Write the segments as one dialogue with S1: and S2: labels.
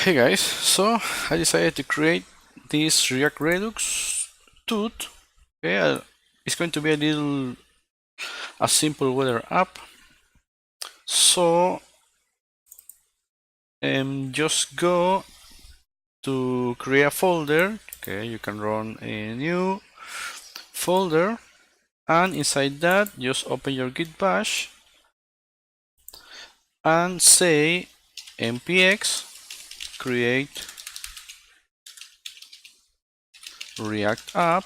S1: Hey guys, so I decided to create this React Redux tut. Okay, it's going to be a simple weather app. So just go to create a folder. Okay, you can run a new folder, and inside that just open your git bash and say npx create react app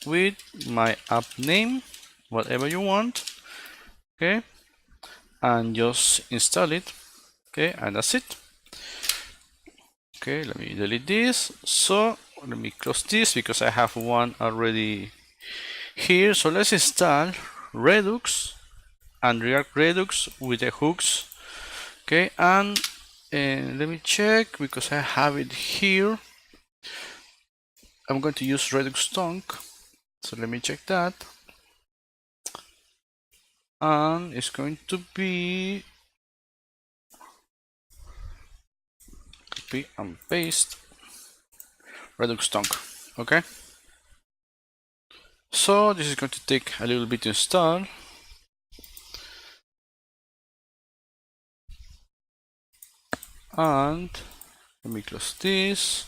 S1: with my app name, whatever you want. Okay, and just install it. Okay, and that's it. Okay, let me delete this. So let me close this because I have one already here. So let's install Redux and React Redux with the hooks. Okay, and let me check because I have it here. I'm going to use Redux Tonk. So let me check that. And it's going to be copy and paste Redux Tonk. Okay. So this is going to take a little bit to install. And let me close this.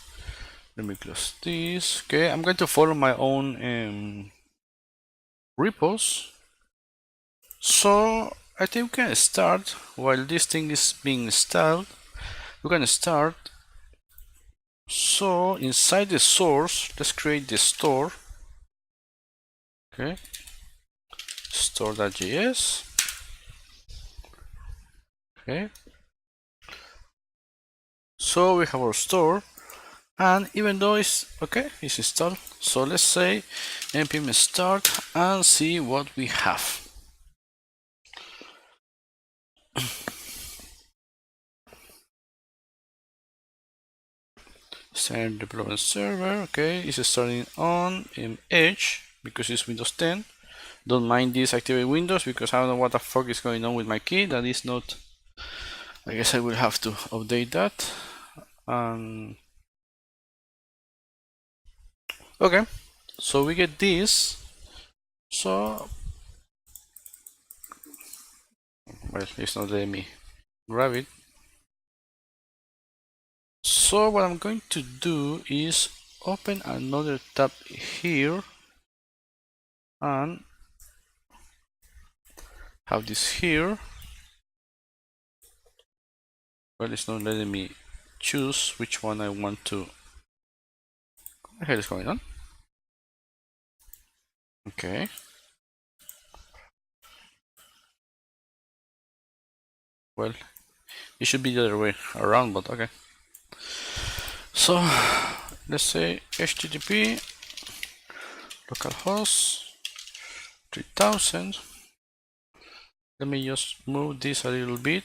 S1: Let me close this. Okay, I'm going to follow my own repos. So I think we can start while this thing is being installed. We can start. So inside the source, let's create the store. Okay, store.js. Okay, so we have our store, and even though it's okay, it's installed. So let's say npm start and see what we have. Start development server. Okay, it's starting on Edge because it's Windows 10. Don't mind this activate Windows because I don't know what the fuck is going on with my key. That is not. I guess I will have to update that. Okay, so we get this. So well, it's not letting me grab it. So what I'm going to do is open another tab here and have this here. Well, it's not letting me choose which one I want to. What the hell is going on? Okay. Well, it should be the other way around, but okay. So let's say HTTP localhost 3000. Let me just move this a little bit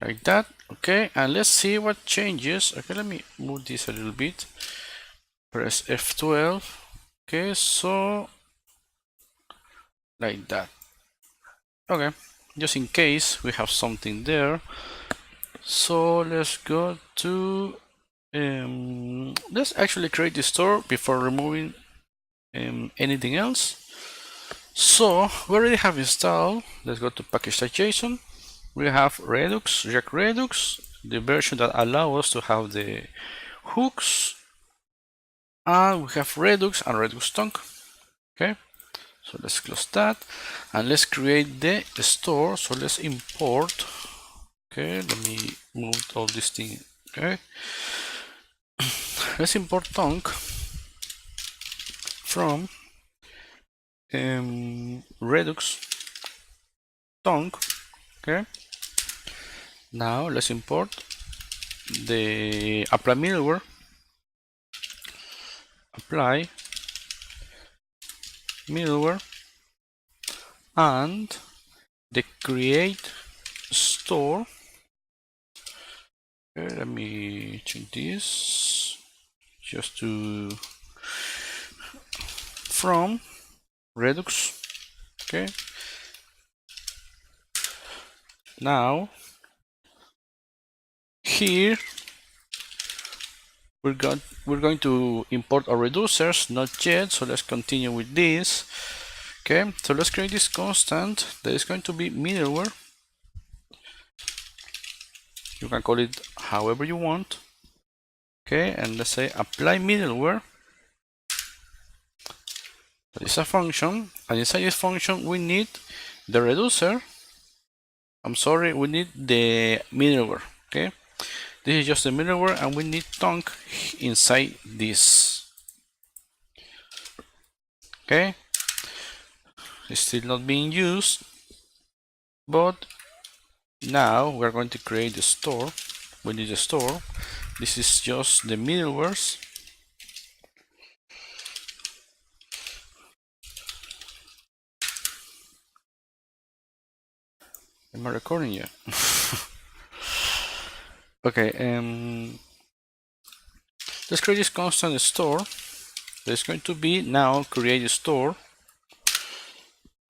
S1: like that. Okay, and let's see what changes. Okay, let me move this a little bit. Press F12. Okay, so like that. Okay, just in case we have something there. So let's go to let's actually create the store before removing anything else. So we already have installed. Let's go to package.json. We have Redux, React Redux, the version that allows us to have the hooks, and we have Redux and Redux Tonk. Okay, so let's close that and let's create the store. So let's import. Okay, let me move all this thing. Okay, let's import Tonk from Redux Tonk. Okay, now let's import the apply middleware. Apply middleware and the create store. Okay, let me change this just to from Redux. Okay, now here we're going to import our reducers, not yet, so let's continue with this. Okay, so let's create this constant that is going to be middleware. You can call it however you want. Okay, and let's say apply middleware. That is a function, and inside this function we need the reducer. I'm sorry, we need the middleware. Okay, this is just the middleware, and we need tongue inside this. Okay, it's still not being used, but now we're going to create the store. We need a store. This is just the middlewares. Am I recording yet? Okay, let's create this constant store. There's going to be now create a store.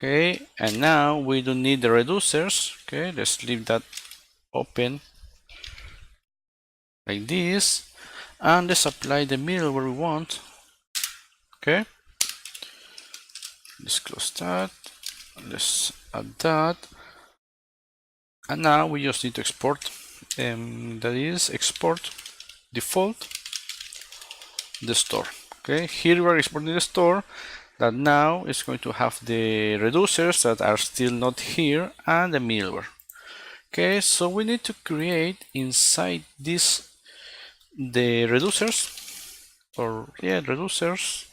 S1: Okay, and now we don't need the reducers. Okay, let's leave that open like this, and let's apply the middleware we want. Okay, let's close that. Let's add that, and now we just need to export. That is export default the store. Okay, here we're exporting the store that now is going to have the reducers that are still not here and the middleware. Okay, so we need to create inside this the reducers, or yeah, reducers.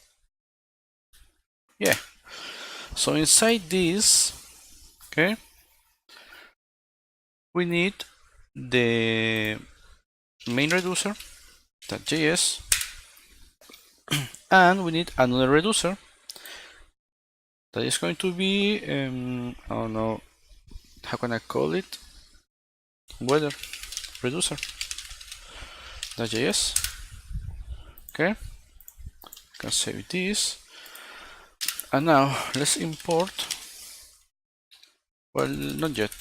S1: Yeah, so inside this, okay, we need the main reducer .js, and we need another reducer that is going to be I don't know, how can I call it, weather reducer .js. Okay, you can save this, and now let's import. Well, not yet,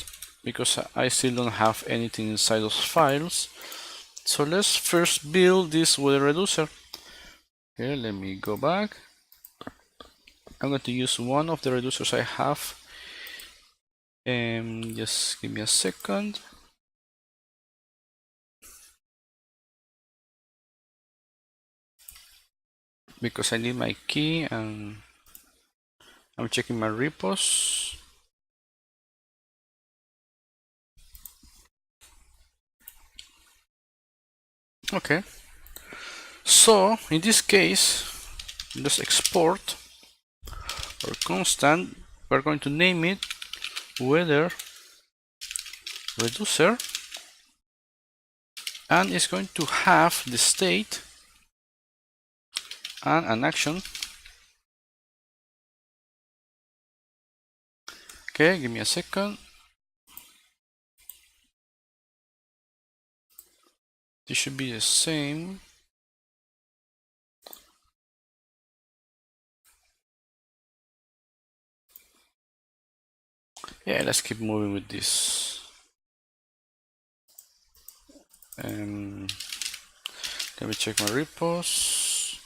S1: because I still don't have anything inside those files. So let's first build this weather reducer. Okay, let me go back. I'm going to use one of the reducers I have. Just give me a second. Because I need my key and I'm checking my repos. Okay. So in this case, let's export our constant. We're going to name it weather reducer, and it's going to have the state and an action. Okay, give me a second. This should be the same. Yeah, let's keep moving with this. Let me check my repos.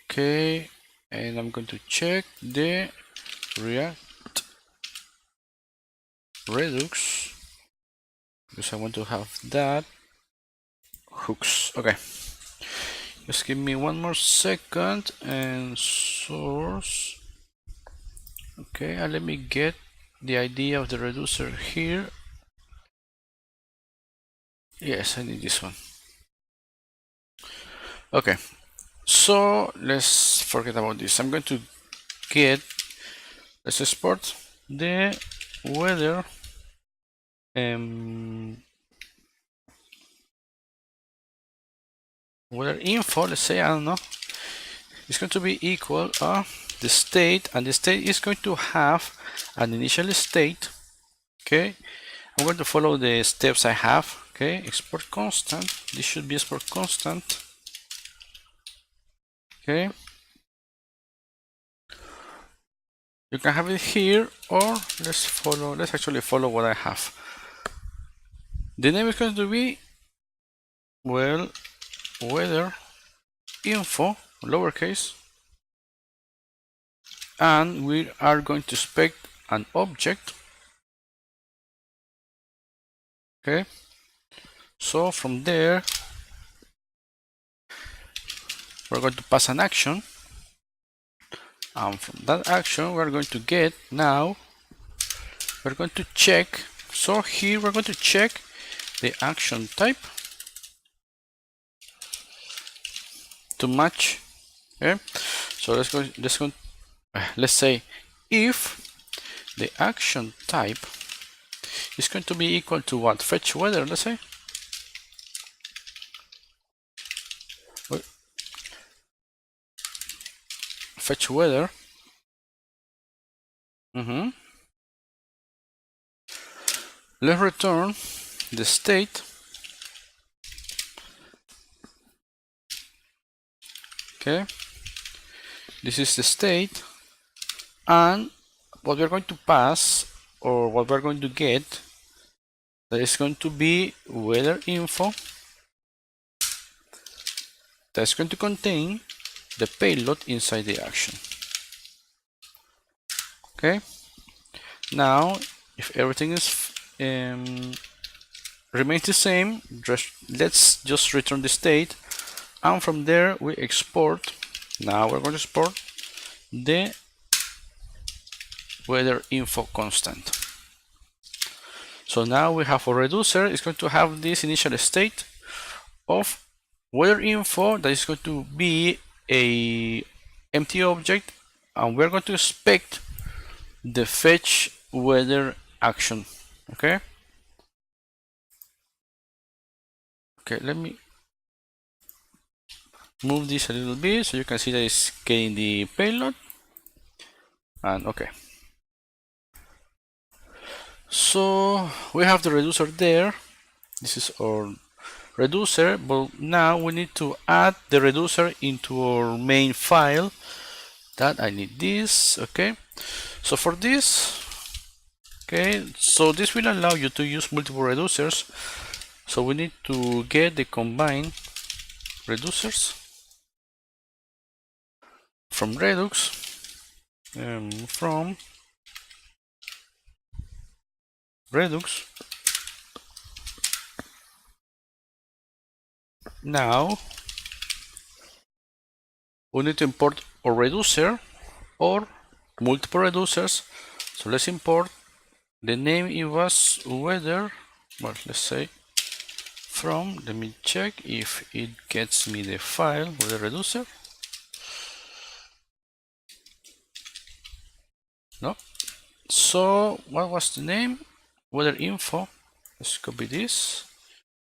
S1: Okay, and I'm going to check the react-redux because I want to have that hooks. Okay, just give me one more second and source. Okay, and let me get the idea of the reducer here. Yes, I need this one. Okay, so let's forget about this. I'm going to get, let's export the weather weather info. Let's say, I don't know, it's going to be equal the state, and the state is going to have an initial state. Okay, I'm going to follow the steps I have. Okay, export constant. This should be export constant. Okay, you can have it here, or let's actually follow what I have. The name is going to be, well, weather info, lowercase, and we are going to expect an object. Okay, so from there we're going to pass an action, and from that action we're going to get, now we're going to check. So here we're going to check the action type to match. Okay, so let's say if the action type is going to be equal to what? Fetch weather, let's say. Fetch weather. Let's return the state. Okay, this is the state, and what we're going to pass, or what we're going to get, that is going to be weather info. That's going to contain the payload inside the action. Okay, now if everything is remains the same, let's just return the state, and from there we export. Now we're going to export the weather info constant. So now we have a reducer. It's going to have this initial state of weather info that is going to be a empty object, and we're going to expect the fetch weather action. Okay, let me move this a little bit so you can see that it's getting the payload. And okay, so we have the reducer there. This is our reducer, but now we need to add the reducer into our main file. That I need this. Okay, so for this, okay, so this will allow you to use multiple reducers. So we need to get the combined reducers from Redux, from Redux. Now we need to import a reducer or multiple reducers. So let's import. The name, it was weather. Well, let's say from. Let me check if it gets me the file with the reducer. No. So what was the name? Weather info. Let's copy this.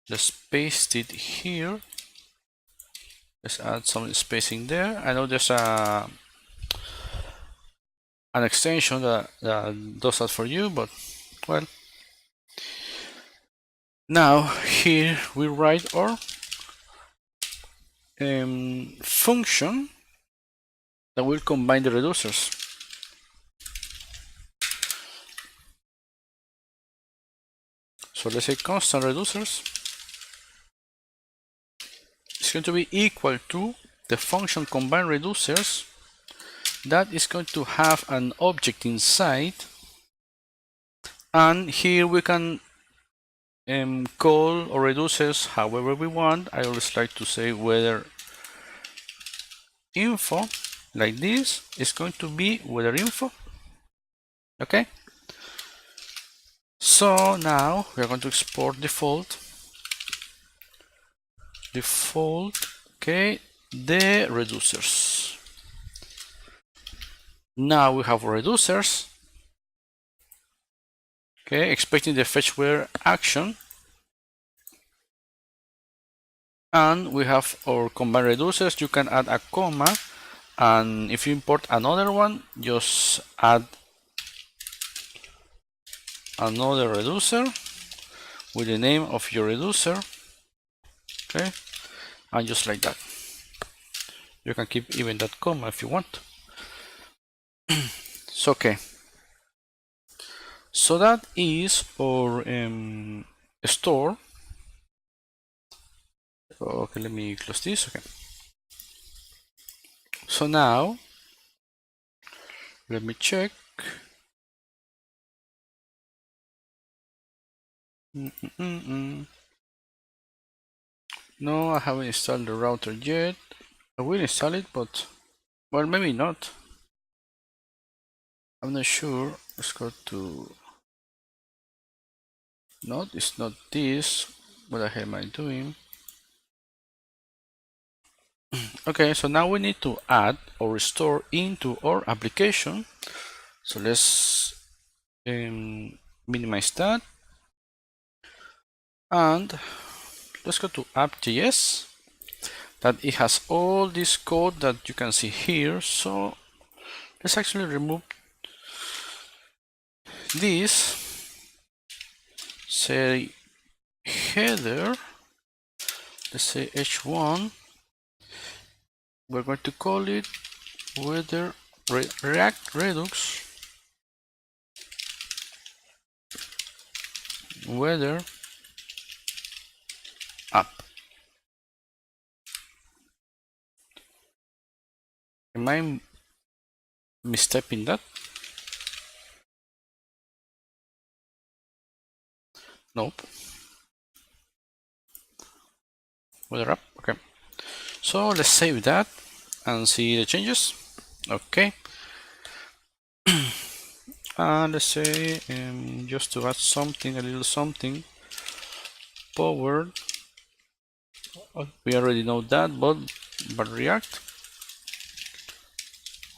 S1: Let's paste it here. Let's add some spacing there. I know there's an extension that does that for you, but well. Now here we write our function that will combine the reducers. So let's say constant reducers is going to be equal to the function combine reducers. That is going to have an object inside, and here we can call or reducers however we want. I always like to say weather info, like this. Is going to be weather info. Okay, so now we are going to export default. Okay, the reducers. Now we have reducers. Okay, expecting the fetch weather action, and we have our combined reducers. You can add a comma, and if you import another one, just add another reducer with the name of your reducer. Okay, and just like that. You can keep even that comma if you want. So okay, so that is our store. Okay, let me close this. Okay. So now let me check. No, I haven't installed the router yet. I will install it, but well, maybe not. I'm not sure. Let's go to. No, it's not this. What the hell am I doing? Okay, so now we need to add or restore into our application. So let's minimize that. And let's go to app.js. That it has all this code that you can see here. So let's actually remove this. Say header. Let's say h1. We're going to call it whether react redux weather app. Am I misstepping that? Nope. Weather app. Okay. So let's save that and see the changes. Okay. And let's say just to add something, a little something powered. We already know that, but React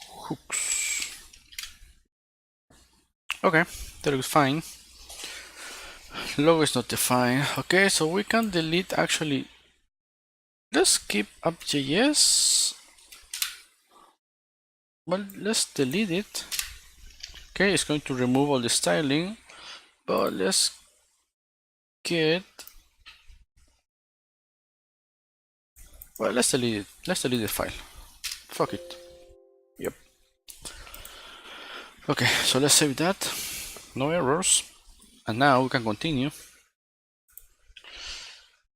S1: hooks. Okay, that looks fine. Logo is not defined. Okay, so we can delete actually. Let's keep app.js. Well, let's delete it. Okay, it's going to remove all the styling, but let's get. Well, let's delete it. Let's delete the file. Fuck it. Yep. Okay, so let's save that. No errors. And now we can continue.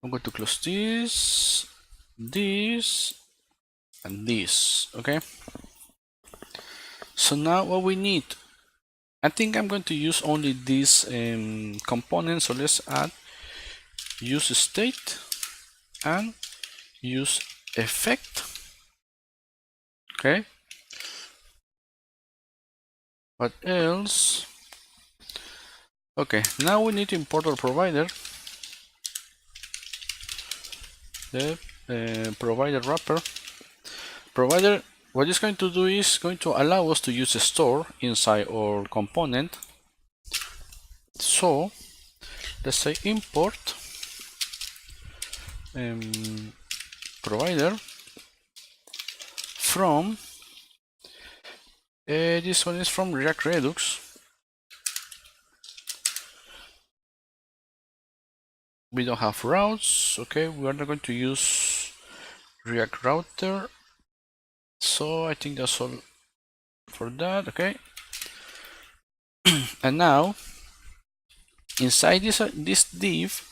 S1: I'm going to close this, this, and this. Okay. So now what we need. I think I'm going to use only this component. So let's add useState and useEffect. Okay. What else? Okay, now we need to import our provider. The provider wrapper. Provider, what it's going to do is going to allow us to use a store inside our component. So let's say import provider from this one is from React Redux. We don't have routes. Okay, we are not going to use React router. So I think that's all for that. Okay. And now inside this div,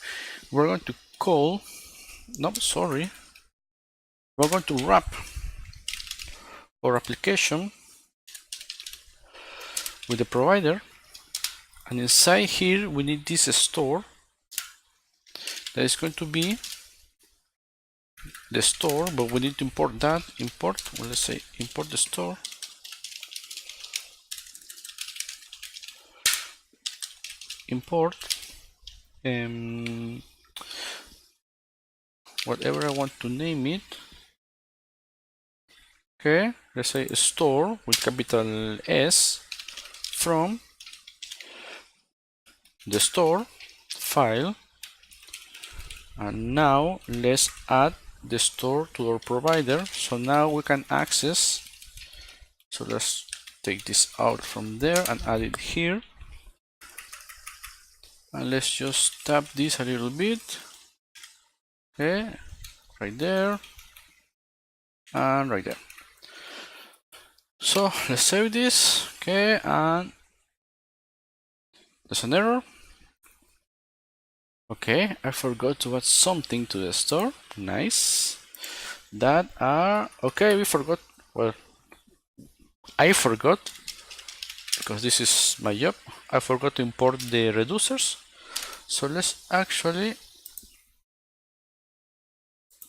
S1: we're going to call. No, sorry. We're going to wrap our application with the provider, and inside here we need this store that is going to be the store, but we need to import that. Import, well, let's say import the store. Import whatever I want to name it. Okay, let's say store with capital S from the store file, and now let's add the store to our provider. So now we can access. So let's take this out from there and add it here, and let's just tap this a little bit. Okay, right there and right there. So let's save this. Okay, and there's an error. Okay, I forgot to add something to the store. Nice. That are okay. We forgot. Well, I forgot because this is my job. I forgot to import the reducers. So let's actually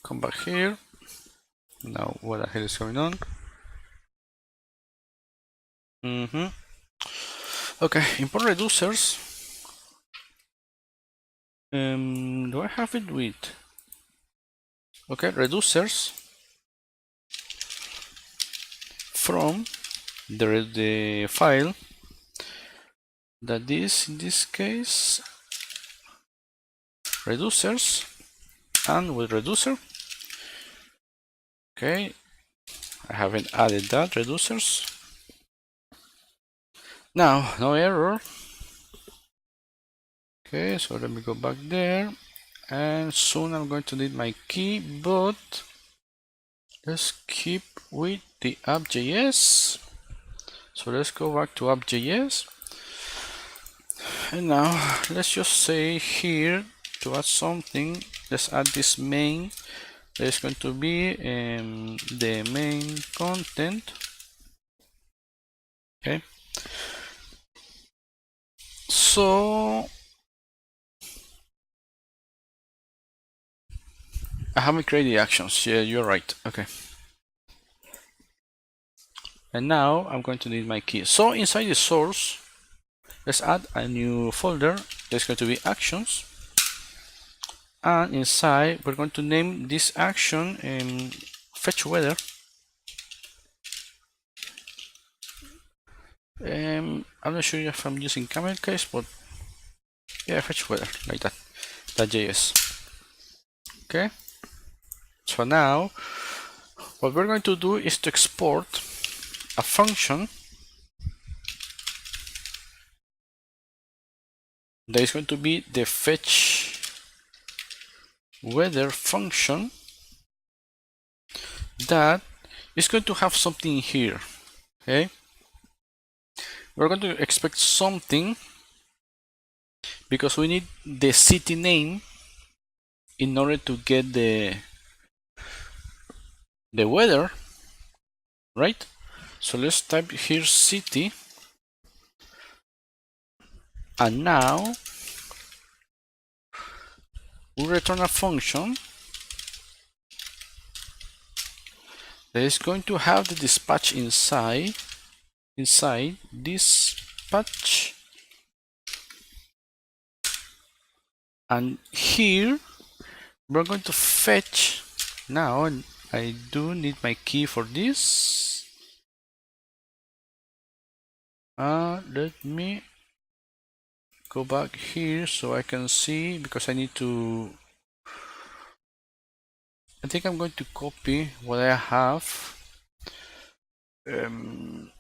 S1: come back here. Now, what the hell is going on? Okay, import reducers. Do I have it with? Okay, reducers from the file that is in this case reducers and with reducer. Okay, I haven't added that reducers. Now, no error. Okay, so let me go back there, and soon I'm going to need my key, but let's keep with the app.js. So let's go back to app.js, and now let's just say here to add something. Let's add this main. There's going to be the main content. Okay, so I haven't created the actions. Yeah, you're right. Okay. And now I'm going to need my key. So inside the source, let's add a new folder. There's going to be actions. And inside, we're going to name this action fetch weather. I'm not sure if I'm using camel case, but yeah, fetch weather, like that. .js. Okay. So now, what we're going to do is to export a function that is going to be the fetch weather function that is going to have something here. Okay, we're going to expect something because we need the city name in order to get the weather, right? So let's type here city, and now we return a function that is going to have the dispatch inside dispatch, and here we're going to fetch. Now I do need my key for this. Let me go back here so I can see, because I need to, I think I'm going to copy what I have.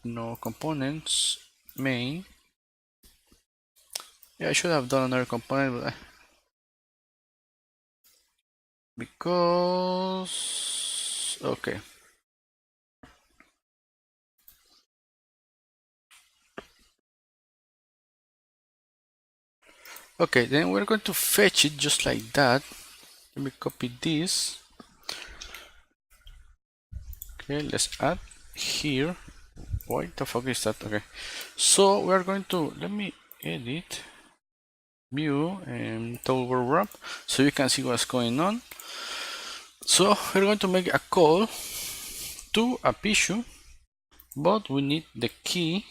S1: No components, main. Yeah, I should have done another component, but because okay. Okay, then we're going to fetch it just like that. Let me copy this. Okay, let's add here. Why the fuck is that? Okay, so we're going to, let me edit view and toggle wrap so you can see what's going on. So we're going to make a call to a issue, but we need the key.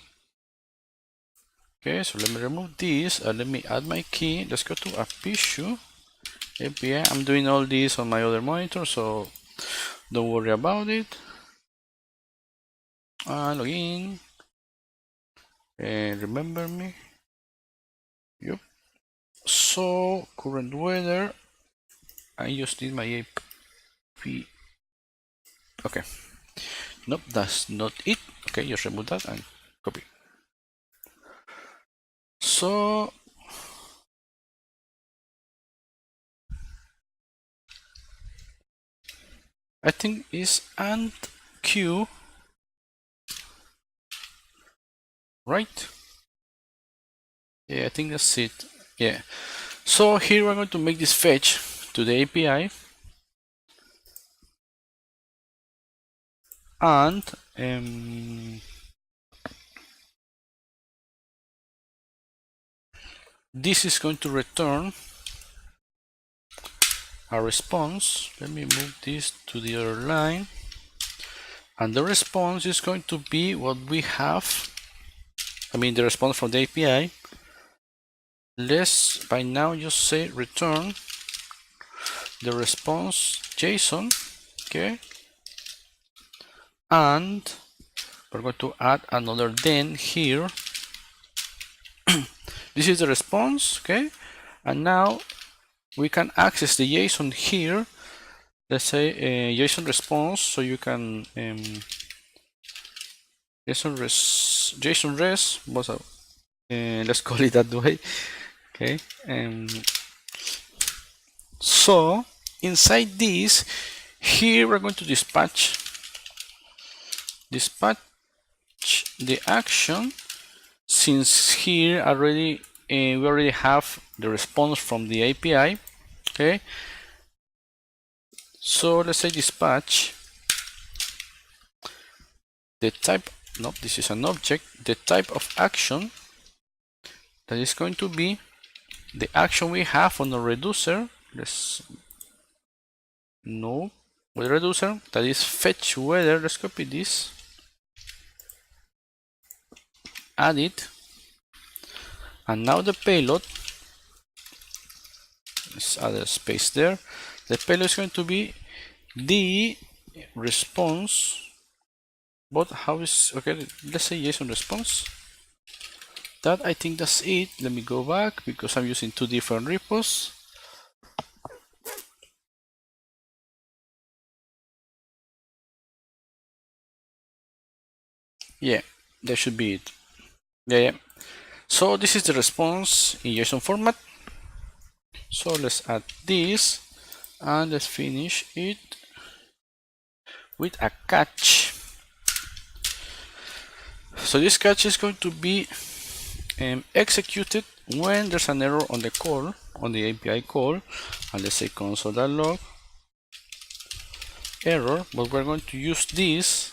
S1: Okay, so let me remove this and let me add my key. Let's go to app issue API. I'm doing all this on my other monitor, so don't worry about it. Login and remember me. Yep. So current weather. I just need my AP. Okay. Nope, that's not it. Okay, just remove that and copy. So I think it's and Q, right? Yeah, I think that's it. Yeah. So here we're going to make this fetch to the API, and this is going to return a response. Let me move this to the other line, and the response is going to be what we have. I mean the response from the API. Let's by now just say return the response JSON, okay, and we're going to add another then here. This is the response, okay, and now we can access the JSON here. Let's say JSON response, so you can JSON res, let's call it that way, okay. So inside this, here we're going to dispatch the action, since here already we already have the response from the API, okay. So let's say dispatch the type, no, this is an object, the type of action that is going to be the action we have on the reducer. Let's no, with reducer, that is fetch weather. Let's copy this, add it, and now the payload, let's add a space there. The payload is going to be the response, but how is, okay, let's say JSON response. That, I think that's it. Let me go back because I'm using two different repos. Yeah, that should be it. Yeah. So this is the response in JSON format. So let's add this and let's finish it with a catch. So this catch is going to be executed when there's an error on the call, on the API call, and let's say console.log error, but we're going to use this.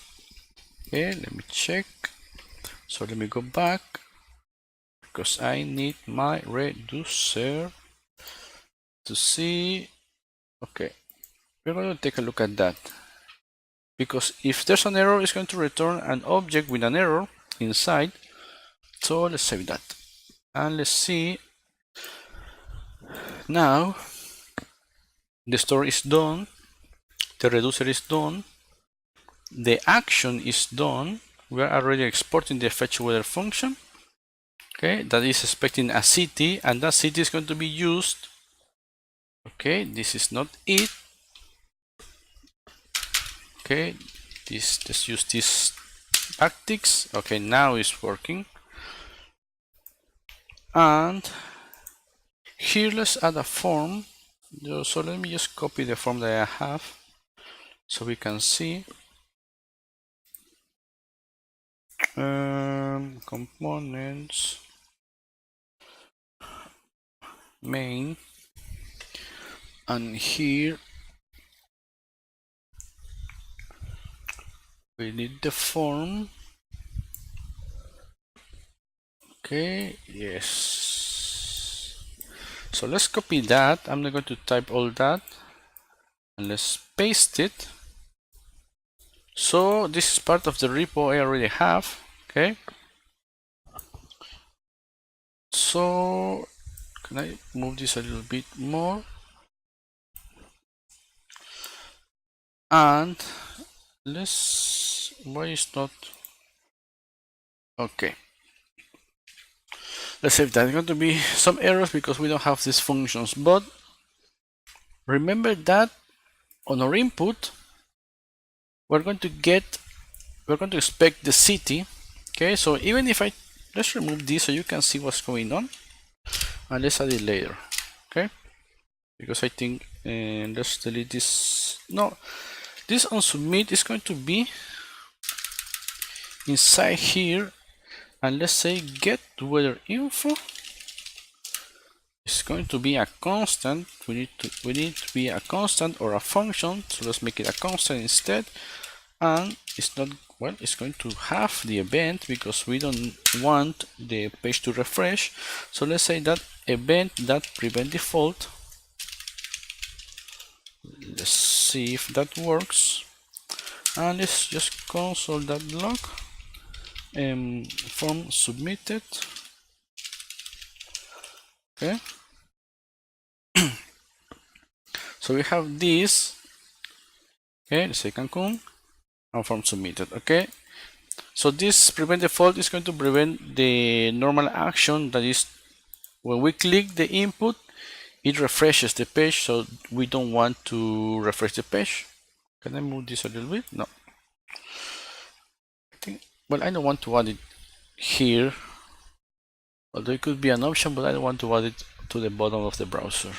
S1: Okay, let me check. So let me go back because I need my reducer to see. Okay, we're going to take a look at that, because if there's an error, it's going to return an object with an error inside. So let's save that and let's see. Now the store is done, the reducer is done, the action is done. We are already exporting the fetch weather function, okay, that is expecting a city, and that city is going to be used. Okay, this is not it. Okay, let's use this backticks. Okay, now it's working. And here let's add a form. So let me just copy the form that I have so we can see. Components, main, and here we need the form. Okay, yes. So let's copy that. I'm not going to type all that, and let's paste it. So this is part of the repo I already have. Okay, so can I move this a little bit more? And let's, why is not, okay, let's say there's going to be some errors because we don't have these functions, but remember that on our input we're going to expect the city. Okay, so even if let's remove this so you can see what's going on, and let's add it later. Okay, because I think let's delete this. No, this on submit is going to be inside here, and let's say get weather info is going to be a constant. We need to be a constant or a function. So let's make it a constant instead. And it's not, well, it's going to have the event because we don't want the page to refresh. So let's say that event that prevent default. Let's see if that works. And let's just console that log. Form submitted. Okay. So we have this. Okay, let's say Cancun and form submitted. Okay. So this prevent default is going to prevent the normal action, that is when we click the input, it refreshes the page, so we don't want to refresh the page. Can I move this a little bit? No. I think, well, I don't want to add it here, although it could be an option, but I don't want to add it to the bottom of the browser.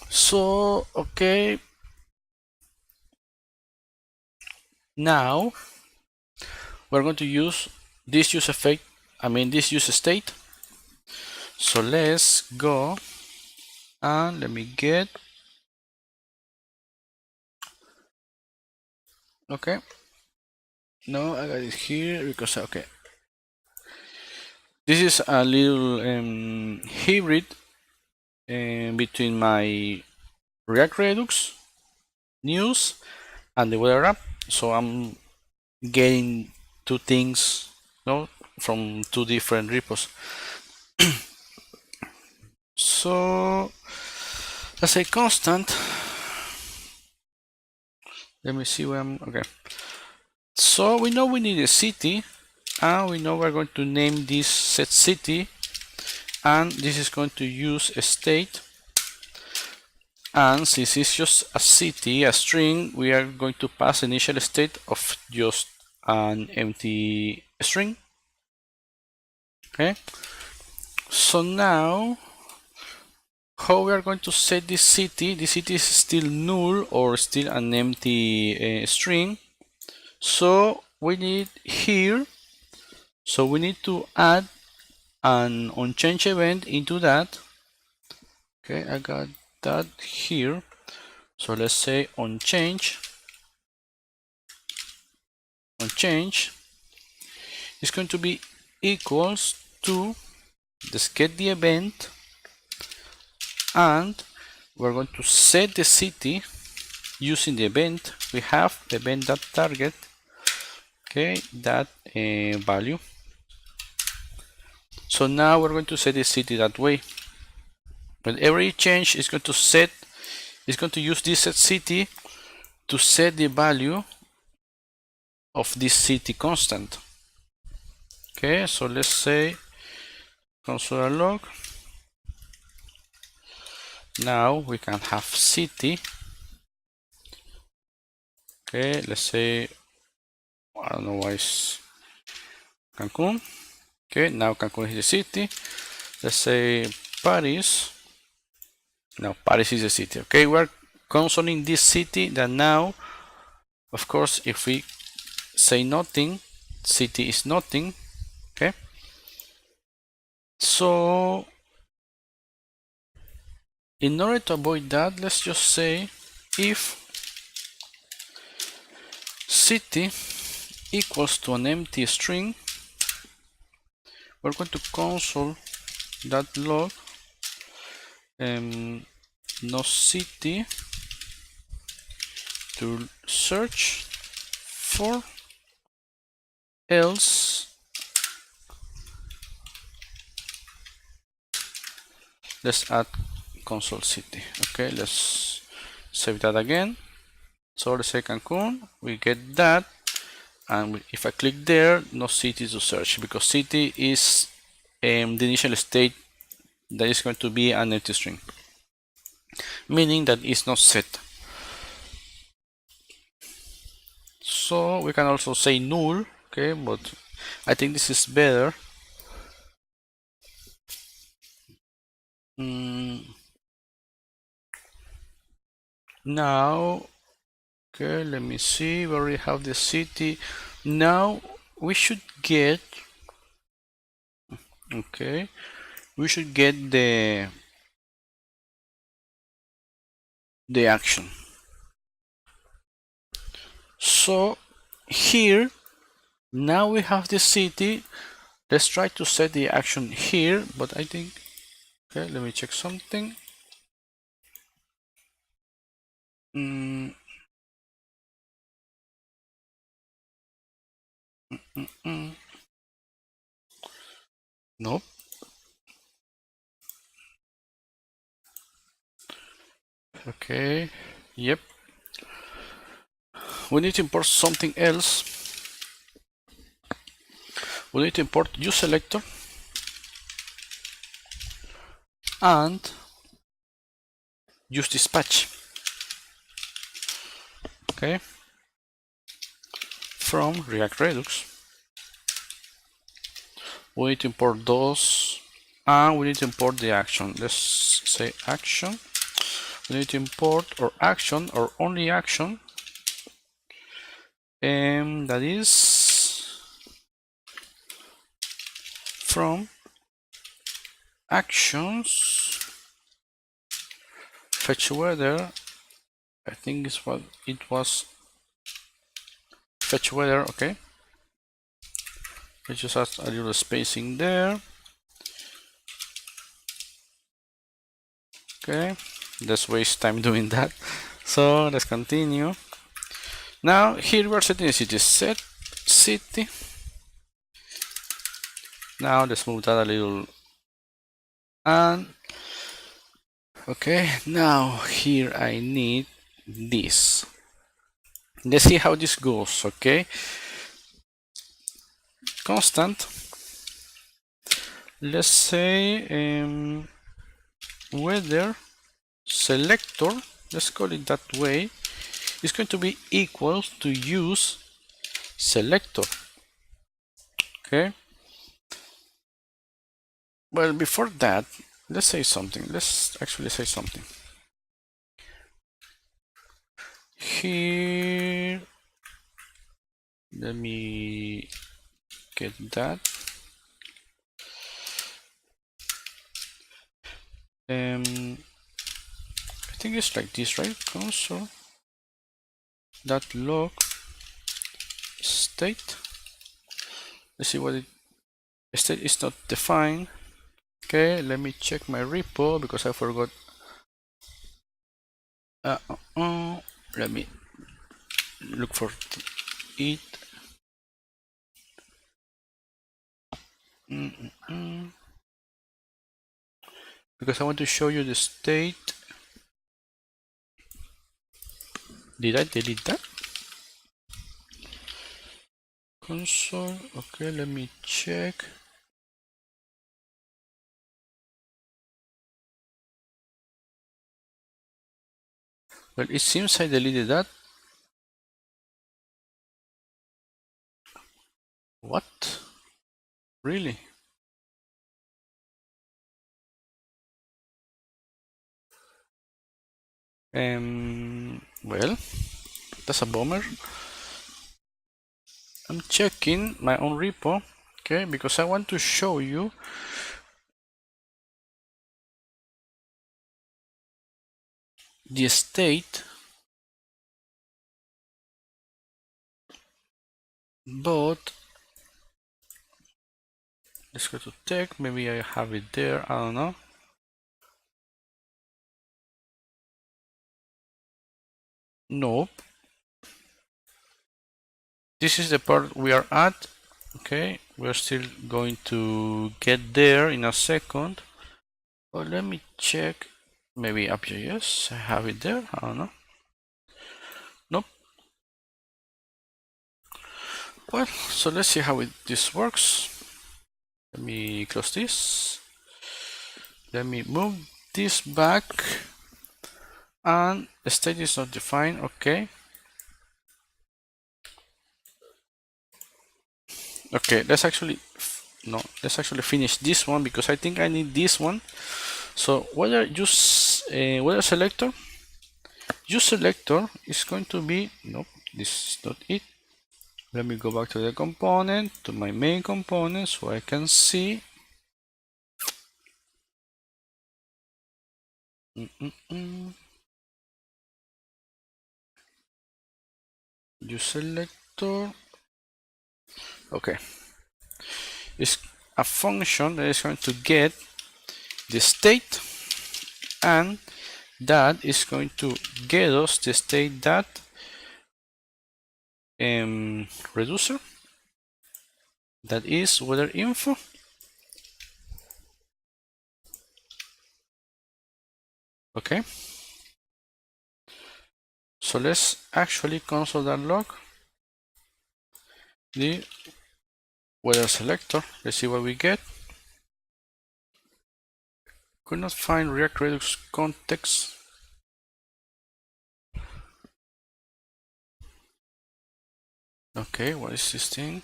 S1: So, okay. Now, we're going to use this useEffect, this useState. So let's go and let me get, okay. No, I got it here because, okay. This is a little hybrid between my React Redux news and the weather app. So I'm getting two things, from two different repos. So let's say constant. Let me see where I'm, okay. So we know we need a city, and we know we're going to name this set city, and this is going to use a state. And since it's just a city, a string, we are going to pass initial state of just an empty string. Okay. So now, how we are going to set this city? The city is still null or still an empty string. So we need here. So we need to add an onChange event into that. Okay, I got that here. So let's say onChange is going to be equals to, let's get the event, and we're going to set the city using the event. We have the event.target, okay, that value. So now we're going to set the city that way. But every change is going to use this set city to set the value of this city constant. Okay, so let's say console log. Now we can have city. Okay, let's say, I don't know why it's Cancun. Okay, now Cancun is the city. Let's say Paris. Now Paris is the city. Okay, we're consoling this city that now, of course, if we say nothing, city is nothing. Okay, so in order to avoid that, let's just say if city equals to an empty string, we're going to console that log no city to search for, else let's add console city. Okay, let's save that again. So let's say Cancun, we get that, and if I click there, no city to search, because city is the initial state that is going to be an empty string, meaning that it's not set. So we can also say null, okay, but I think this is better. Now, okay, let me see, we already have the city. Now we should get, okay, we should get the action. So here now we have the city. Let's try to set the action here, but I think, okay, let me check something. Nope. Okay, yep. We need to import something else. We need to import useSelector and useDispatch. Okay, from React Redux. We need to import those, and we need to import the action. Let's say action. We need to import our action, or only action, and that is from actions fetch weather. I think it's what it was. Fetch weather. Okay. Let's just add a little spacing there. Okay, let's waste time doing that. So let's continue. Now here we're setting the city. Set city. Now let's move that a little. And okay, now here I need this. Let's see how this goes. Okay, constant. Let's say weather selector, let's call it that way, is going to be equal to use selector. Okay, well, before that, let's say something. Let's actually say something here. Let me get that. I think it's like this, right? Console that log state. Let's see what it state is not defined. Okay, let me check my repo because I forgot. Let me look for it. Because I want to show you the state. Did I delete that? Console. Okay, let me check. Well, it seems I deleted that. What? Really? Well, that's a bummer. I'm checking my own repo, okay, because I want to show you the state, but let's go to tech. Maybe I have it there. I don't know. Nope. This is the part we are at. Okay, we're still going to get there in a second. But let me check. Maybe app.js. I have it there. I don't know. Nope. Well, so let's see how this works. Let me close this. Let me move this back. And the state is not defined. Okay. Okay, let's actually finish this one because I think I need this one. So whether whether selector, use selector is going to be, nope, this is not it. Let me go back to the component, to my main component, so I can see. Use selector. Okay, it's a function that is going to get the state, and that is going to get us the state that reducer, that is weather info. Okay, so let's actually console that log, the weather selector. Let's see what we get. Could not find React Redux context. Okay, what is this thing?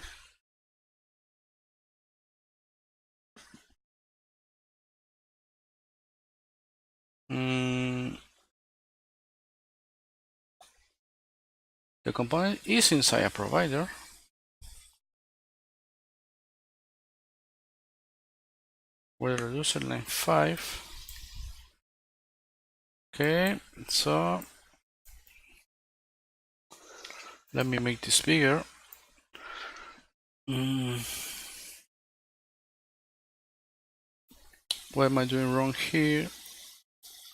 S1: The component is inside a provider. Weather reducer line 5. Okay, so let me make this bigger. What am I doing wrong here?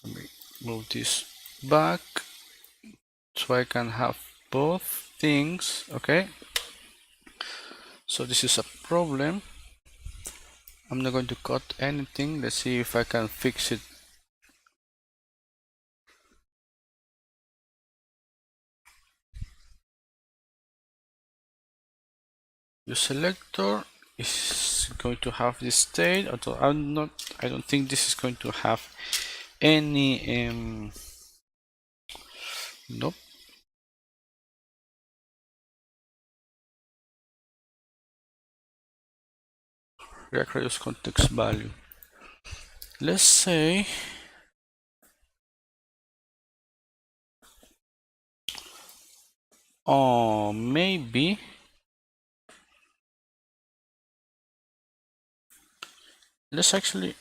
S1: Let me move this back so I can have both things. Okay, so this is a problem. I'm not going to cut anything. Let's see if I can fix it. Your selector is going to have this state, although I don't think this is going to have any nope. React Redux context value. Let's say maybe let's actually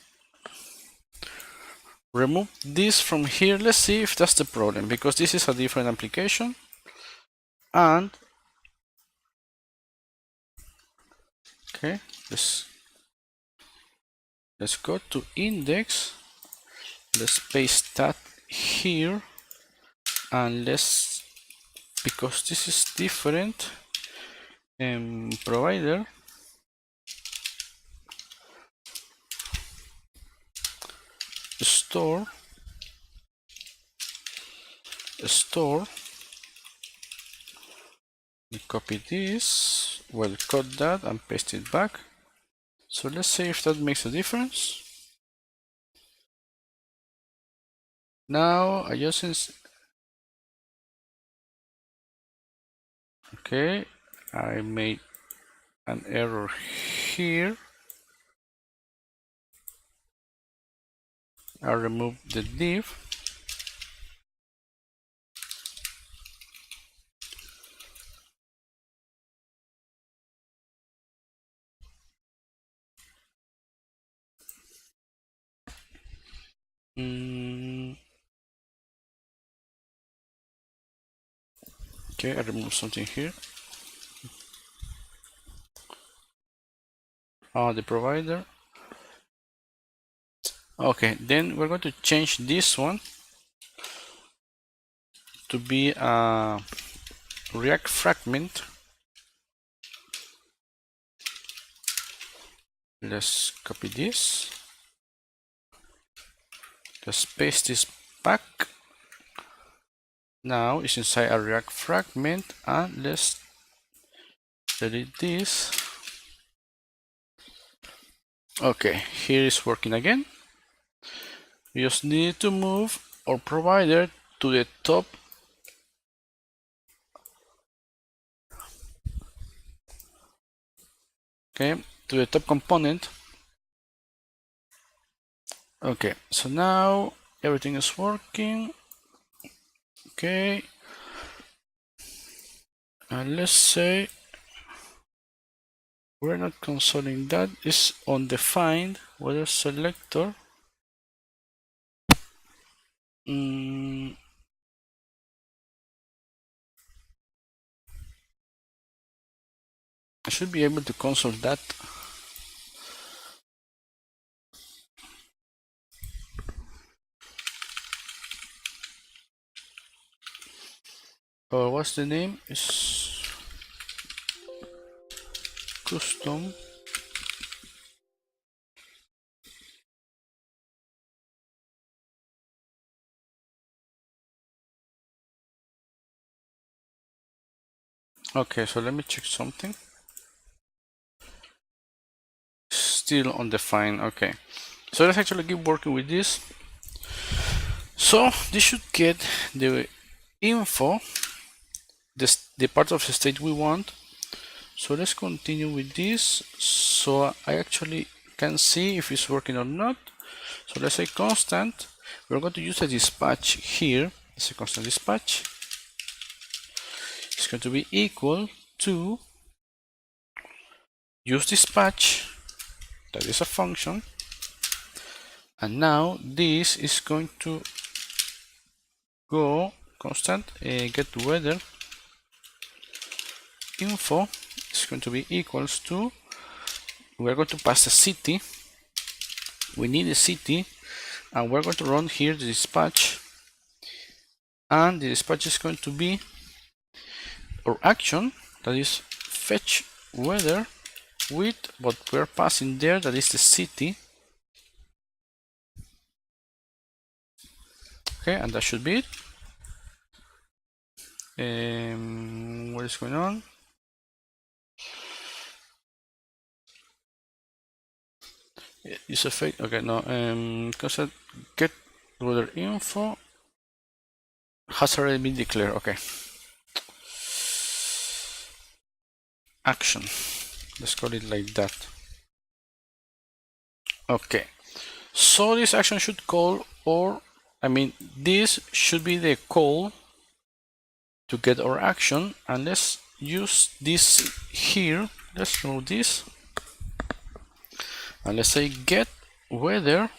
S1: remove this from here. Let's see if that's the problem, because this is a different application. And okay, let's go to index. Let's paste that here, and let's, because this is different provider, store, copy this, well, cut that and paste it back. So let's see if that makes a difference. Now I just okay, I made an error here. I remove the div. Okay, I remove something here. The provider. Okay, then we're going to change this one to be a React fragment. Let's copy this. Let's paste this back. Now it's inside a React fragment, and let's delete this. Okay, here is working again. We just need to move our provider to the top. Okay, to the top component. Okay, so now everything is working. Okay, and let's say we're not consoling that. It's undefined weather selector. I should be able to console that. Or what's the name? Is custom. Okay, so let me check something. Still undefined. Okay, so let's actually keep working with this. So this should get the info, the part of the state we want. So let's continue with this. So I actually can see if it's working or not. So let's say constant. We're going to use a dispatch here. It's a constant dispatch. It's going to be equal to useDispatch. That is a function. And now this is going to go constant get weather info is going to be equals to, we're going to pass a city, we need a city, and we're going to run here the dispatch, and the dispatch is going to be our action, that is fetch weather with what we're passing there, that is the city. Okay, and that should be it. What is going on? useEffect. Okay, no. Concept get weather info has already been declared. Okay. Action. Let's call it like that. Okay. So this action should call, or I mean, this should be the call to get our action, and let's use this here. Let's remove this, and let's say get weather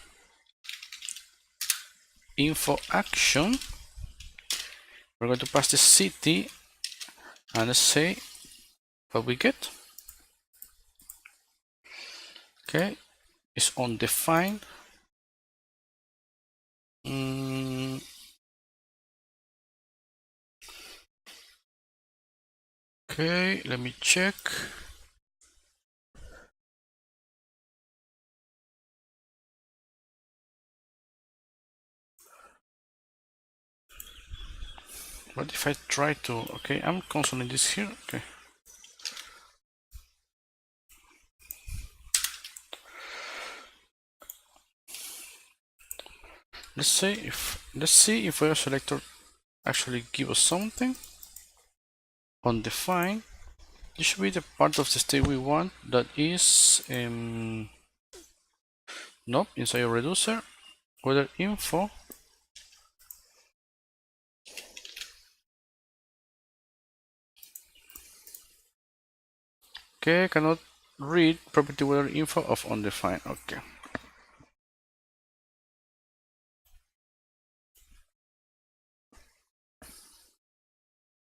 S1: info action. We're going to pass the city, and let's say what we get. Okay, it's undefined. Okay, let me check. What if I try to, okay, I'm consoling this here, okay. Let's see if our selector actually give us something. Undefined. This should be the part of the state we want, that is nope, inside a reducer, weather info. Okay, cannot read property weather info of undefined. Okay.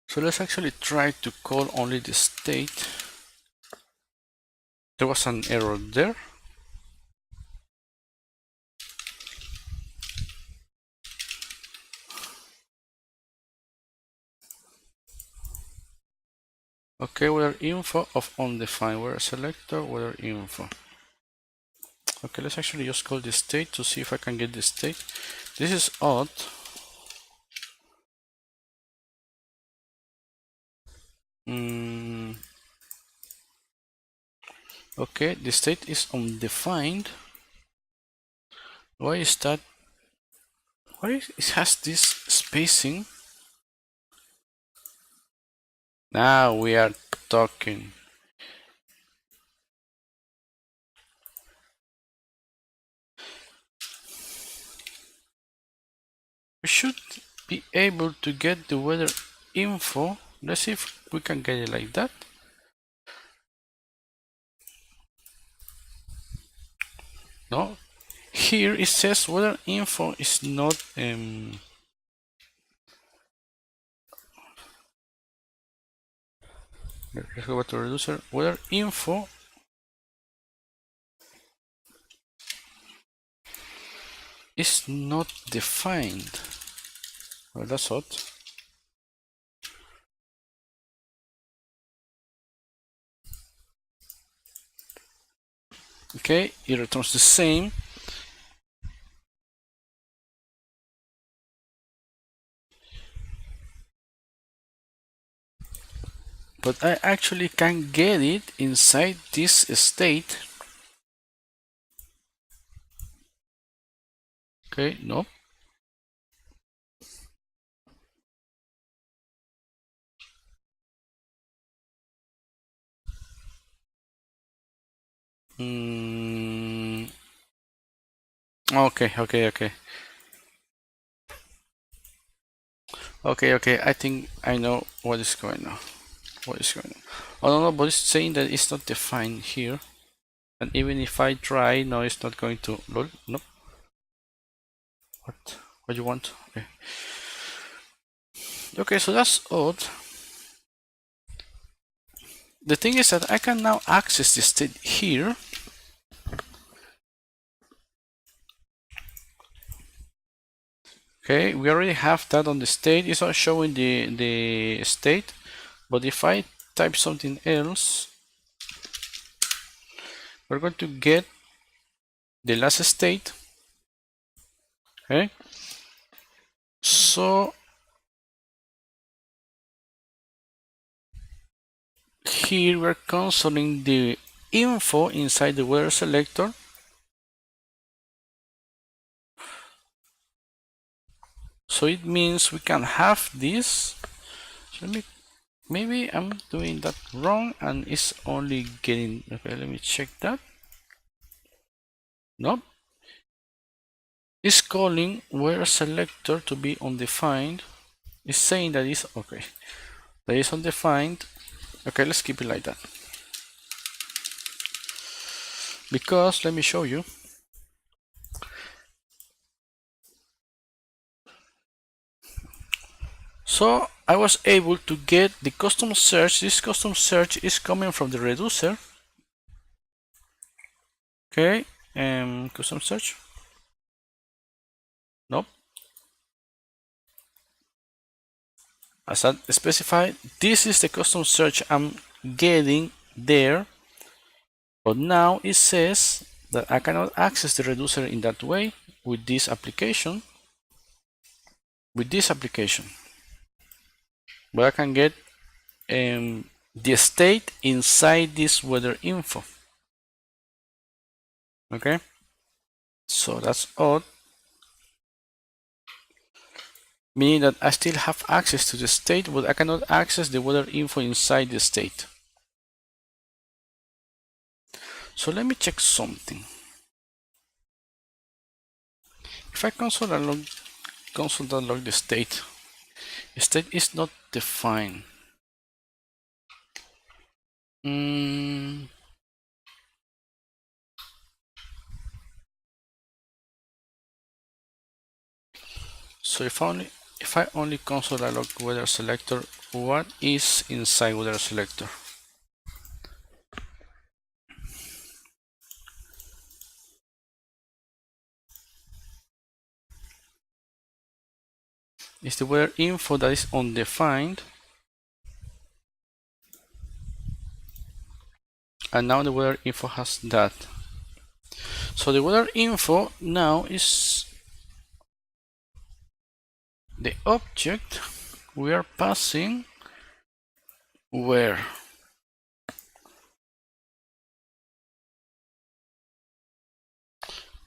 S1: So let's actually try to call only the state. There was an error there. Okay, weather info of undefined, weather selector, weather info. Okay, let's actually just call the state to see if I can get the state. This is odd. Okay, the state is undefined. Why is that? Why is it has this spacing? Now we are talking. We should be able to get the weather info. Let's see if we can get it like that. No, here it says weather info is not let's go back to reducer. Weather info is not defined. Well, that's odd. Okay, it returns the same. But I actually can get it inside this state. Okay, no. Okay, okay, okay. Okay, I think I know what is going on. What is going on? Oh no, but it's saying that it's not defined here. And even if I try, no, it's not going to. Lol, nope. What? What you want? Okay. Okay, so that's odd. The thing is that I can now access the state here. Okay, we already have that on the state. It's not showing the state, but if I type something else, we're going to get the last state. Okay, so here we're consoling the info inside the weather selector. So it means we can have this. So maybe I'm doing that wrong and it's only getting. Okay, let me check that. Nope. It's calling weather selector to be undefined. It's saying that it's okay. That is undefined. Okay, let's keep it like that. Because let me show you. So I was able to get the custom search. This custom search is coming from the reducer. Okay, custom search. Nope. As I specified, this is the custom search I'm getting there. But now it says that I cannot access the reducer in that way with this application. But I can get the state inside this weather info. Okay, so that's odd, meaning that I still have access to the state, but I cannot access the weather info inside the state. So let me check something. If I console.log the state is not defined. So if I only console.log weather selector, what is inside weather selector? Is the weather info that is undefined, and now the weather info has that. So the weather info now is the object we are passing where.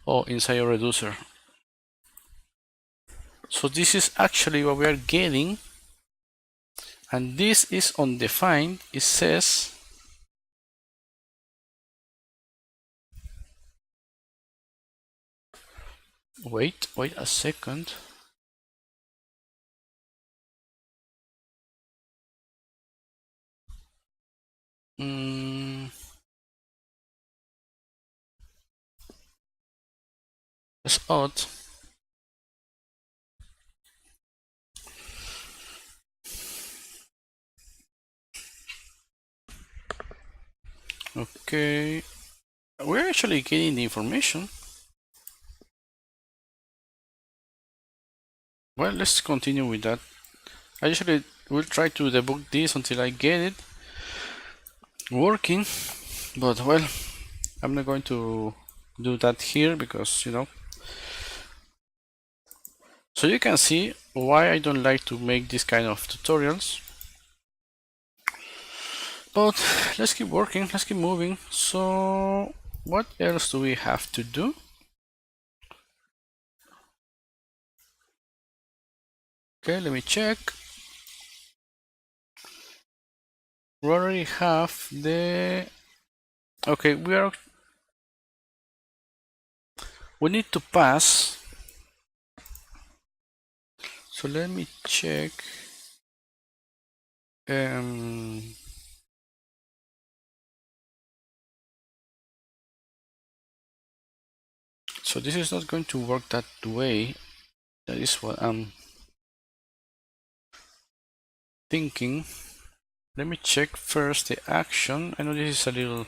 S1: Oh, inside a reducer. So this is actually what we are getting, and this is undefined. It says wait a second. That's odd. Okay, we're actually getting the information. Well, let's continue with that. I usually will try to debug this until I get it working, but well, I'm not going to do that here because, you know. So you can see why I don't like to make this kind of tutorials. But let's keep working, let's keep moving. So what else do we have to do? Okay, let me check. We already have the... Okay, we need to pass. So let me check. So this is not going to work that way. That is what I'm thinking. Let me check first the action. I know this is a little...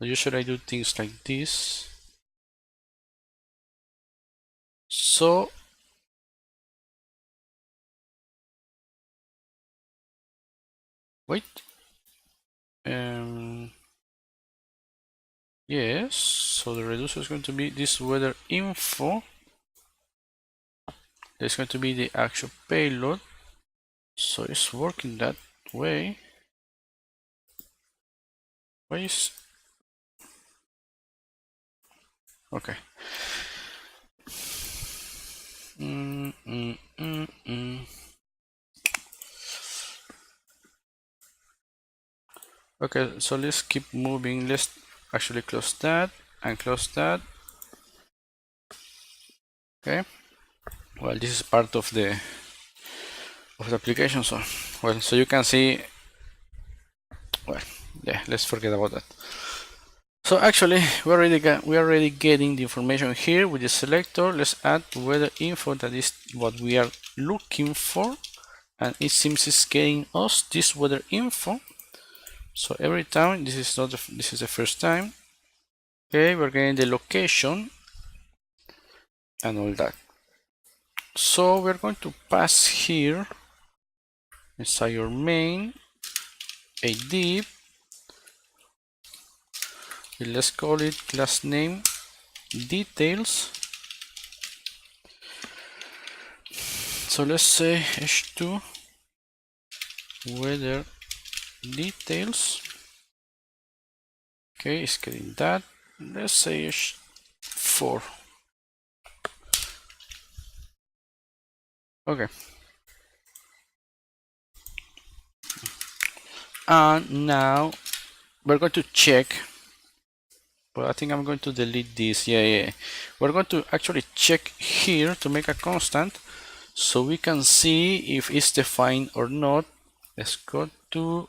S1: Usually I do things like this. So wait. Yes, so the reducer is going to be this weather info. There's going to be the actual payload. So it's working that way. Why is... Okay. Okay, so let's keep moving. Let's actually close that and close that. Okay. Well, this is part of the application. So well, so you can see. Well, yeah. Let's forget about that. So actually, we already getting the information here with the selector. Let's add weather info. That is what we are looking for, and it seems it's getting us this weather info. So every time, this is not this is the first time. Okay, we're getting the location and all that. So we're going to pass here inside your main a div. Let's call it class name details. So let's say h2 weather details. Okay, it's getting that. Let's say h4. Okay. And now we're going to check. But I think I'm going to delete this. Yeah. We're going to actually check here to make a constant so we can see if it's defined or not. Let's go to...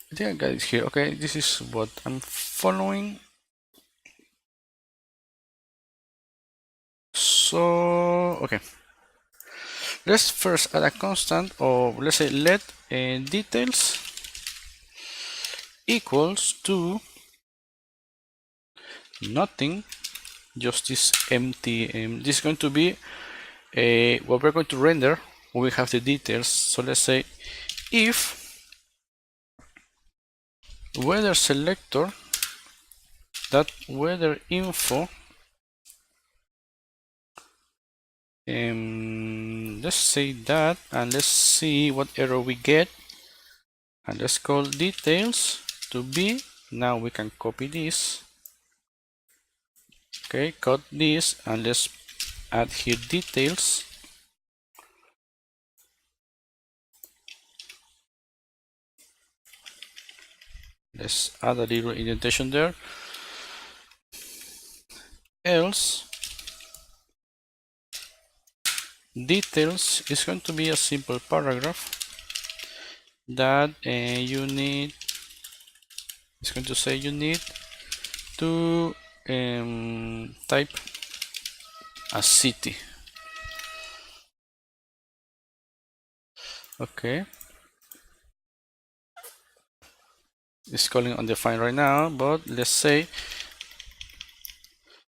S1: I think I got it here. Okay, this is what I'm following. So, okay. Let's first add a constant, or let's say let details equals to nothing, just this empty. This is going to be what we're going to render when we have the details. So let's say if weather selector that weather info, let's say that, and let's see what error we get, and let's call details to be. Now we can copy this. Okay, cut this, and let's add here details. Let's add a little indentation there. Else details is going to be a simple paragraph that you need. It's going to say you need to type a city. Okay, it's calling undefined right now, but let's say,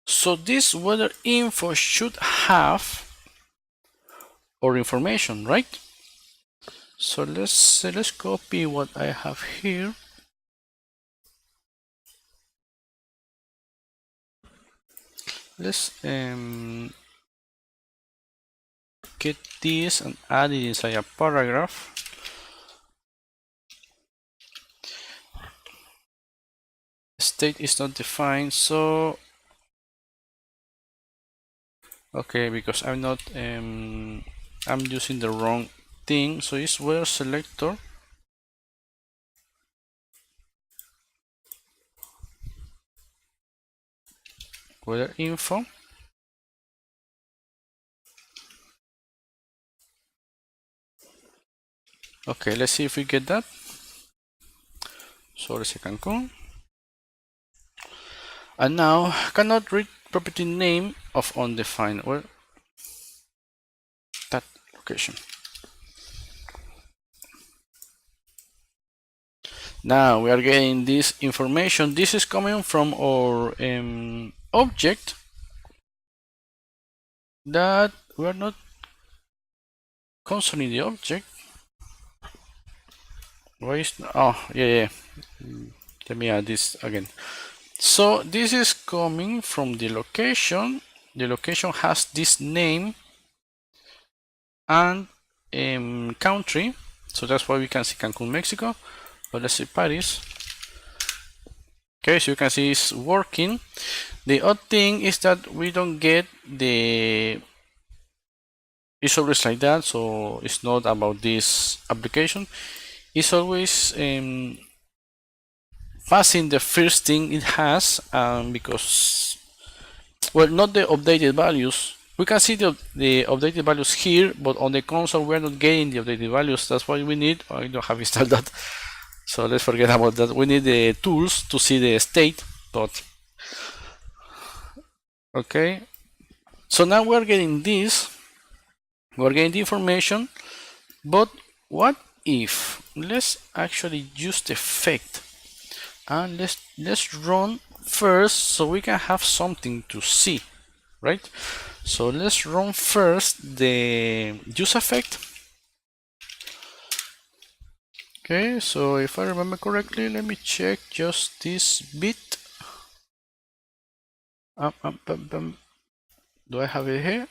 S1: so this weather info should have our information, right? So let's copy what I have here. Let's get this and add it inside a paragraph. State is not defined, so okay, because I'm not I'm using the wrong thing, so it's weather selector. Weather info. Okay, let's see if we get that. So let's say Cancun. And now cannot read property name of undefined. Well, that location. Now we are getting this information. This is coming from our object that we are not concerning the object. Why is, oh yeah. Let me add this again. So this is coming from the location. The location has this name and country. So that's why we can see Cancun, Mexico. But let's see Paris. Okay, so you can see it's working. The odd thing is that we don't get the, it's always like that, so it's not about this application. It's always passing the first thing it has, because, well, not the updated values. We can see the updated values here, but on the console we're not getting the updated values. That's why we need, I don't have installed that, so let's forget about that. We need the tools to see the state, but okay. So now we're getting this, we're getting the information, but what if, let's actually use the effect and let's run first so we can have something to see, right? So let's run first the useEffect. Okay, so if I remember correctly, let me check just this bit. Do I have it here?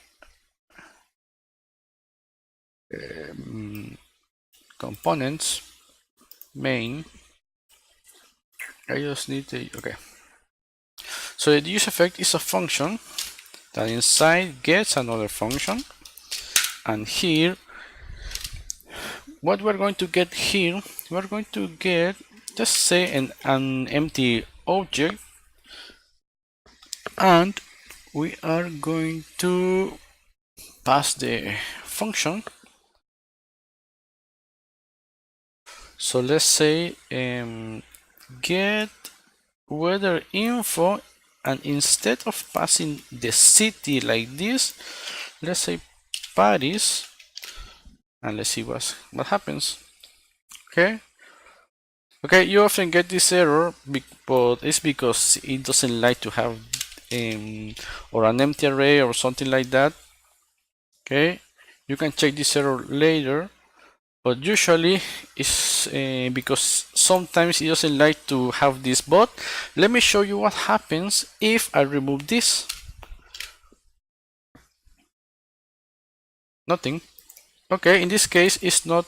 S1: Components, main. I just need the, okay. So the useEffect is a function that inside gets another function, and here, what we're going to get here, we're going to get, just say an empty object, and we are going to pass the function. So let's say get weather info, and instead of passing the city like this, let's say Paris, and let's see what happens. Okay, you often get this error, but it's because it doesn't like to have or an empty array or something like that. Okay, you can check this error later, but usually it's because sometimes it doesn't like to have this. But let me show you what happens if I remove this. Nothing. Okay, in this case it's not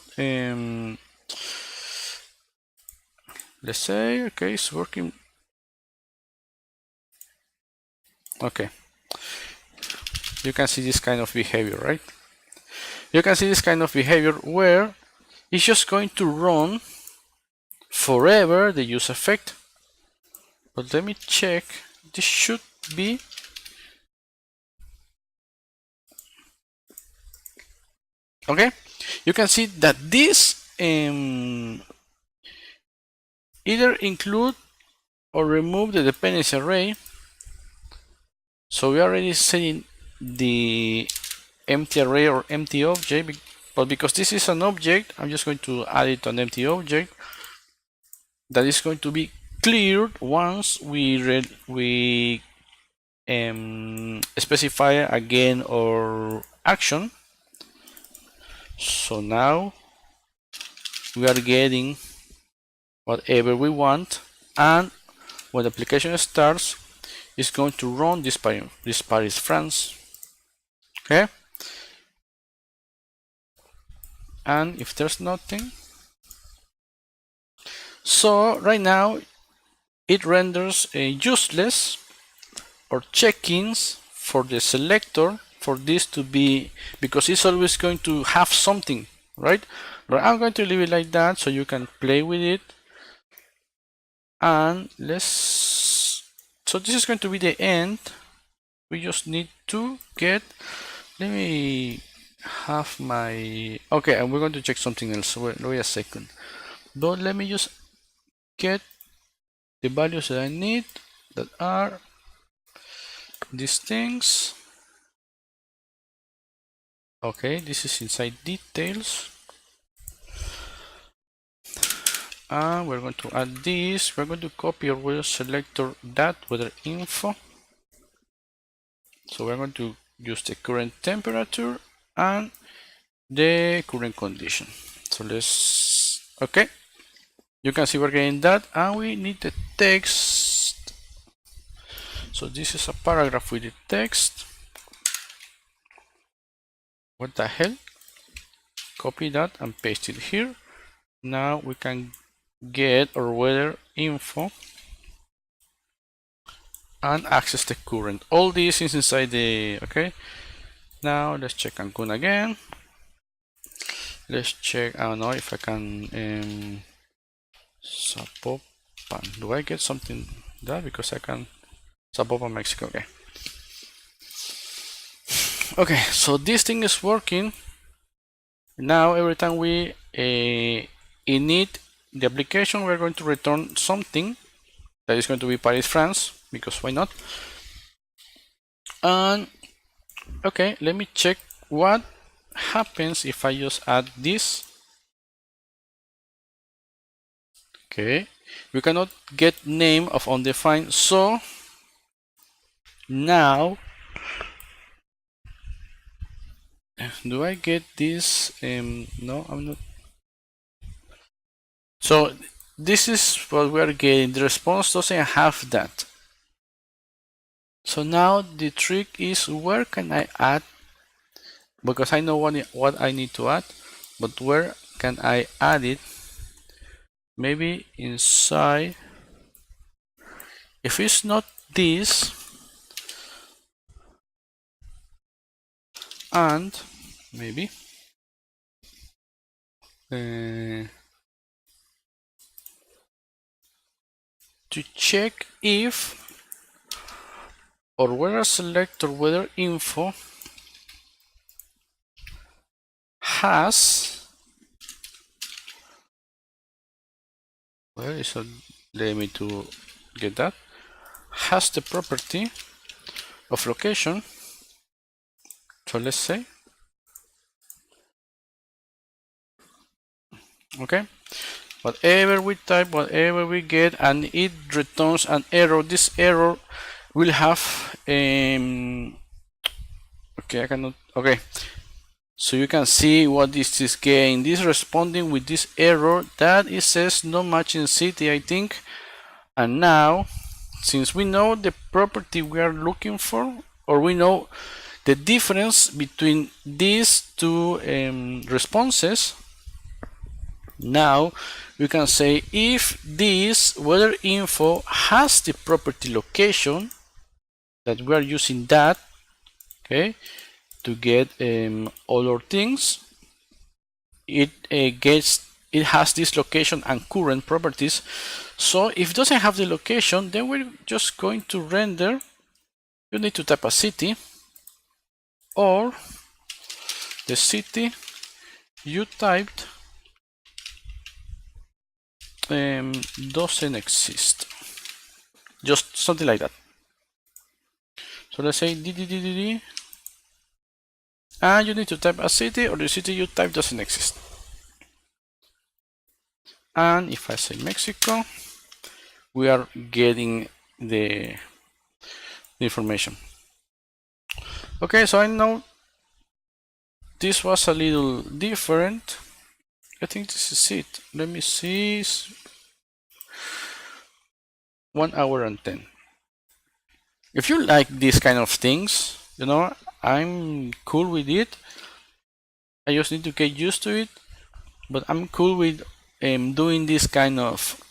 S1: let's say, okay, it's working. Okay, you can see this kind of behavior, right? You can see this kind of behavior where it's just going to run forever the useEffect. But let me check, this should be, okay, you can see that this either include or remove the dependency array. So we are already setting the empty array or empty object, but because this is an object, I'm just going to add it to an empty object that is going to be cleared once we specify again our action. So now we are getting whatever we want, and when the application starts, it's going to run this Paris France. Okay, and if there's nothing, so right now it renders a useless or check-ins for the selector for this to be, because it's always going to have something, right? But I'm going to leave it like that so you can play with it. And so this is going to be the end. We just need to get, let me have my, okay, and we're going to check something else. Wait a second, but let me just get the values that I need, that are these things. Okay, this is inside details, and we're going to add this. We're going to copy our weather selector, that weather info. So we're going to use the current temperature and the current condition. So let's, okay, you can see we're getting that, and we need the text. So this is a paragraph with the text. What the hell? Copy that and paste it here. Now we can get our weather info and access the current. All this is inside the, okay. Now let's check Cancun again. Let's check, I don't know if I can, Zapopan. Do I get something there? Because I can, Zapopan, Mexico, okay. Okay, so this thing is working. Now every time we init the application, we're going to return something that is going to be Paris, France, because why not? And okay, let me check what happens if I just add this. Okay, we cannot get name of undefined, so now do I get this? No, I'm not. So this is what we are getting. The response doesn't have that. So now the trick is, where can I add? Because I know what I need to add, but where can I add it? Maybe inside. If it's not this, and maybe to check if or weather selector weather info has, where is it? Let me to get that, has the property of location. So let's say, okay, whatever we type, whatever we get, and it returns an error. This error will have okay, I cannot, okay, so you can see what this is getting. This responding with this error that it says no matching city, I think. And now, since we know the property we are looking for, or we know the difference between these two responses, now we can say if this weather info has the property location, that we are using that, okay, to get all our things, it has this location and current properties. So if it doesn't have the location, then we're just going to render, you need to type a city, or the city you typed doesn't exist, just something like that. So let's say and you need to type a city, or the city you type doesn't exist. And if I say Mexico, we are getting the information. Okay, so I know this was a little different. I think this is it. Let me see. 1 hour and 10. If you like these kind of things, you know, I'm cool with it. I just need to get used to it, but I'm cool with doing this kind of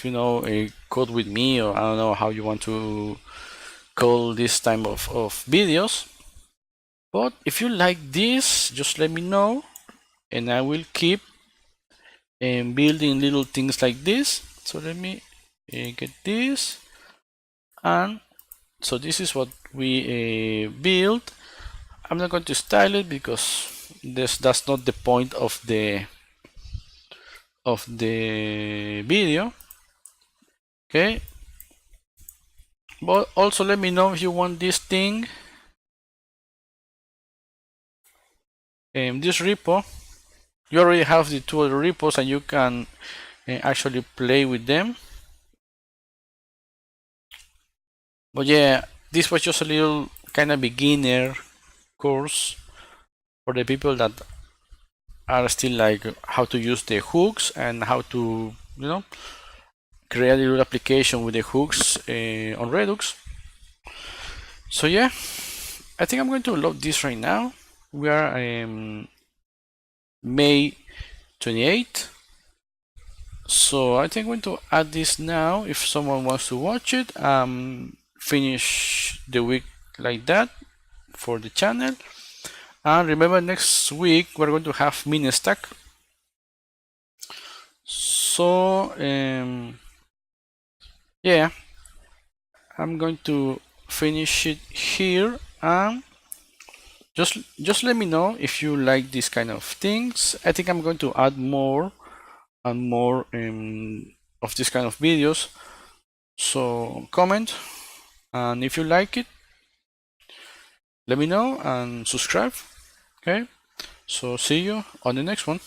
S1: you know, a code with me, or I don't know how you want to call this type of videos. But if you like this, just let me know, and I will keep building little things like this. So let me get this, and so this is what we built. I'm not going to style it because that's not the point of the video. Okay, but also let me know if you want this thing, this repo. You already have the two other repos, and you can actually play with them. But yeah, this was just a little kind of beginner course for the people that are still like how to use the hooks and how to, you know, create a little application with the hooks on Redux. So yeah, I think I'm going to load this right now. We are May 28th. So I think I'm going to add this now if someone wants to watch it. Finish the week like that for the channel. And remember, next week we're going to have mini stack. So yeah, I'm going to finish it here, and just let me know if you like these kind of things. I think I'm going to add more and more of this kind of videos. So comment, and if you like it, let me know and subscribe. Okay, so see you on the next one.